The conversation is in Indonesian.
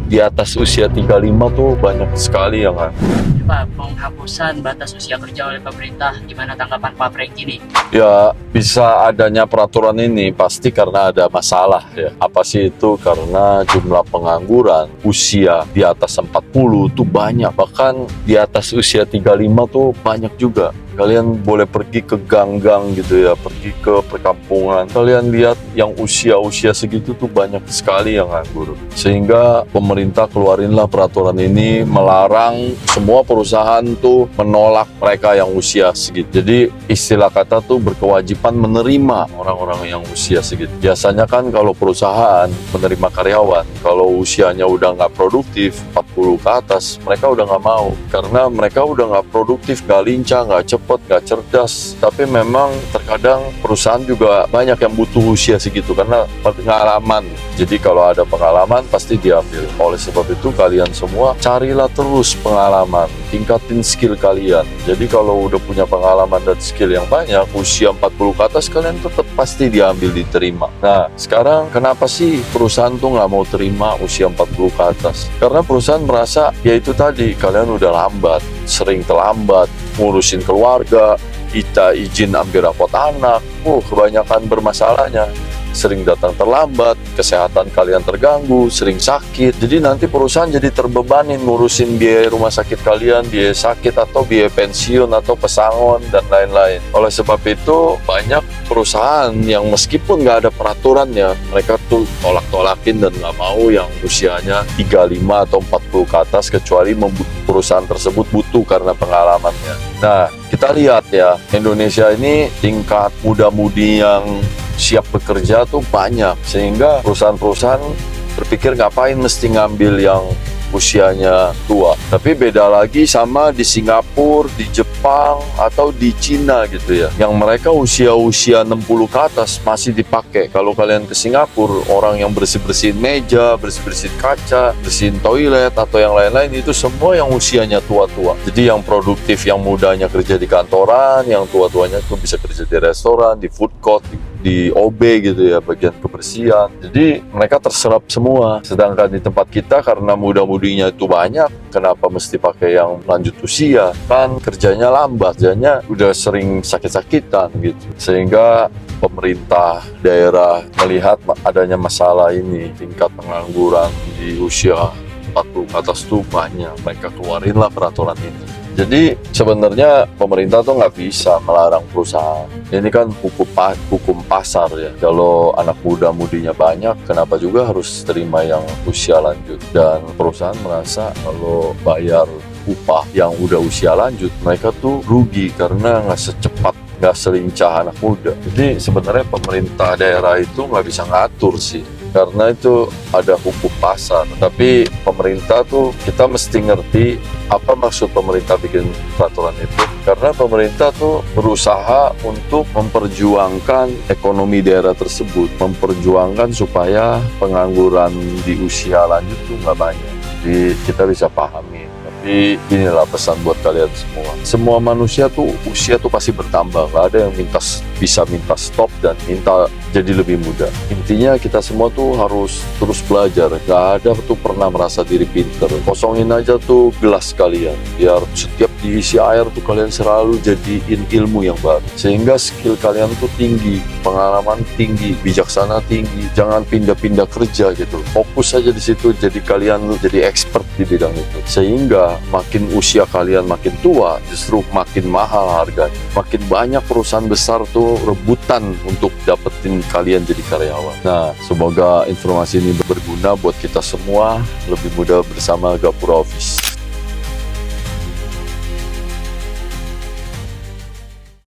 di atas usia 35 tuh banyak sekali yang Pak, penghapusan batas usia kerja oleh pemerintah, gimana tanggapan Pak Franky nih? ya bisa adanya peraturan ini pasti karena ada masalah ya. Apa sih itu? Karena jumlah pengangguran usia di atas 40 tuh banyak, bahkan di atas usia 35 tuh banyak juga. Kalian boleh pergi ke gang-gang gitu ya, pergi ke perkampungan. Kalian lihat yang usia-usia segitu tuh banyak sekali yang nganggur. Sehingga pemerintah keluarinlah peraturan ini melarang semua perusahaan tuh menolak mereka yang usia segitu. Jadi istilah kata tuh berkewajiban menerima orang-orang yang usia segitu. Biasanya kan kalau perusahaan menerima karyawan, kalau usianya udah nggak produktif, 40 ke atas, mereka udah nggak mau. Karena mereka udah nggak produktif, nggak lincah, nggak cepat, nggak cerdas. Tapi memang terkadang perusahaan juga banyak yang butuh usia segitu karena pengalaman. Jadi kalau ada pengalaman pasti diambil. Oleh sebab itu kalian semua carilah terus pengalaman, tingkatin skill kalian. Jadi kalau udah punya pengalaman dan skill yang banyak, usia 40 ke atas kalian tetap pasti diambil, diterima. Nah sekarang kenapa sih perusahaan tuh nggak mau terima usia 40 ke atas? Karena perusahaan merasa ya itu tadi, kalian udah lambat, sering terlambat ngurusin keluarga, kita izin ambil rapot anak, kebanyakan bermasalahnya. Sering datang terlambat, kesehatan kalian terganggu, sering sakit. Jadi nanti perusahaan jadi terbebanin ngurusin biaya rumah sakit kalian, biaya sakit atau biaya pensiun atau pesangon dan lain-lain. Oleh sebab itu banyak perusahaan yang meskipun nggak ada peraturannya, mereka tuh tolak-tolakin dan nggak mau yang usianya 35 atau 40 ke atas kecuali perusahaan tersebut butuh karena pengalamannya. Nah, kita lihat ya, Indonesia ini tingkat muda-mudi yang siap bekerja tuh banyak, sehingga perusahaan-perusahaan berpikir ngapain mesti ngambil yang usianya tua. Tapi beda lagi sama di Singapura, di Jepang, atau di Cina gitu ya, yang mereka usia-usia 60 ke atas masih dipakai. Kalau kalian ke Singapura, orang yang bersih-bersihin meja, bersih-bersihin kaca, bersihin toilet, atau yang lain-lain itu semua yang usianya tua-tua. Jadi yang produktif, yang mudanya kerja di kantoran, yang tua-tuanya itu bisa kerja di restoran, di food court, di OB gitu ya, bagian kebersihan. Jadi mereka terserap semua. Sedangkan di tempat kita karena muda-mudinya itu banyak, kenapa mesti pakai yang lanjut usia? Kan kerjanya lambat, kerjanya udah sering sakit-sakitan gitu. Sehingga pemerintah daerah melihat adanya masalah ini, tingkat pengangguran di usia 40 ke atas tuh banyak. Mereka keluarinlah peraturan ini. Jadi sebenarnya pemerintah tuh nggak bisa melarang perusahaan. Ini kan hukum pasar ya. Kalau anak muda-mudinya banyak, kenapa juga harus terima yang usia lanjut? Dan perusahaan merasa kalau bayar upah yang udah usia lanjut, mereka tuh rugi karena nggak secepat, nggak selincah anak muda. Jadi sebenarnya pemerintah daerah itu nggak bisa ngatur sih, karena itu ada hukum pasar. Tapi pemerintah tuh, kita mesti ngerti apa maksud pemerintah bikin peraturan itu. Karena pemerintah tuh berusaha untuk memperjuangkan ekonomi daerah tersebut, memperjuangkan supaya pengangguran di usia lanjut tuh nggak banyak. Jadi kita bisa pahami. Tapi inilah pesan buat kalian semua. Semua manusia tuh usia tuh pasti bertambah. Gak ada yang bisa minta stop dan minta jadi lebih muda. Intinya kita semua tuh harus terus belajar. Gak ada tuh pernah merasa diri pinter. Kosongin aja tuh gelas kalian. Biar setiap diisi air tuh kalian selalu jadiin ilmu yang baru. Sehingga skill kalian tuh tinggi, pengalaman tinggi, bijaksana tinggi. Jangan pindah-pindah kerja gitu. Fokus aja di situ. Jadi kalian jadi expert di bidang itu. Sehingga makin usia kalian makin tua, justru makin mahal harganya. Makin banyak perusahaan besar tuh rebutan untuk dapetin kalian jadi karyawan. Nah, semoga informasi ini berguna buat kita semua. Lebih mudah bersama Gapura Office.